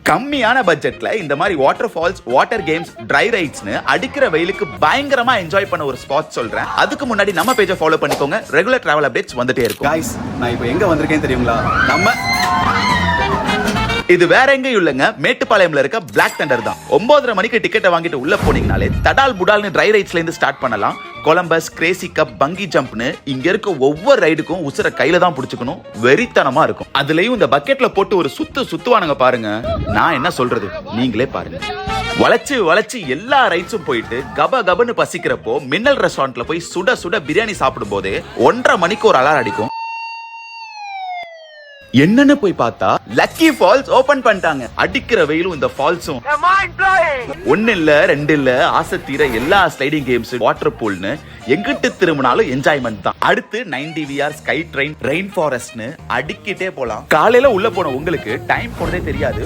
கம்மியான பட்ஜெட்ல இந்த மாதிரி water falls, water games, dry ரைட்ஸ்னு அடிக்கிற வெயிலுக்கு பயங்கரமா என்ஜாய் பண்ண ஒரு ஸ்பாட் சொல்றேன். அதுக்கு முன்னாடி நம்ம பேஜை ஃபாலோ பண்ணிக்கோங்க. ரெகுலர் டிராவல் அப்டேட்ஸ் வந்துட்டே இருக்கும். गाइस நான் இப்போ எங்க வந்திருக்கேன் தெரியுங்களா? இது வேற எங்கேயும் இல்லைங்க, மேட்டுப்பாளையம்ல இருக்க பிளாக் தண்டர் தான். 9:30 மணிக்கு டிக்கெட்டை வாங்கிட்டு உள்ள போனீங்கனாலே தடால் புடால்னு ட்ரை ரைட்ஸ்ல இருந்து ஸ்டார்ட் பண்ணலாம். கொலம்பஸ், கிரேசி கப், பங்கி ஜம்ப்னு இங்க இருக்க ஒவ்வொரு ரைடுக்கும் உசுர கையில தான் பிடிச்சுக்கணும். வெறித்தனமா இருக்கும். அதுலயும் இந்த பக்கெட்ல போட்டு ஒரு சுத்துவானுங்க பாருங்க. நான் என்ன சொல்றது, நீங்களே பாருங்க. வளைச்சு எல்லா ரைட்ஸும் போயிட்டு கபன்னு பசிக்கிறப்போ மின்னல் ரெஸ்டாரண்ட்ல போய் சுட சுட பிரியாணி சாப்பிடும் போதே 1:30 மணிக்கு ஒரு அலாரம் அடிக்கும். என்னன்னு போய் பார்த்தா லக்கி ஃபால்ஸ் ஓபன் பண்ணிட்டாங்க. அடிக்கிற வெயிலும் இந்த ஃபால்ஸும் ஒன்னு இல்ல ரெண்டு இல்ல, ஆசை தீர எல்லா ஸ்லைடிங் கேம்ஸ், வாட்டர் பூல்னு எங்கிட்டு திரும்பினாலும் என்ஜாய்மெண்ட் தான். அடுத்து 90VR ஸ்கை ட்ரெயின், ரெயின் ஃபாரஸ்ட்னு அடிக்கிட்டே போலாம். காலையில உள்ள போன உங்களுக்கு டைம் போனதே தெரியாது.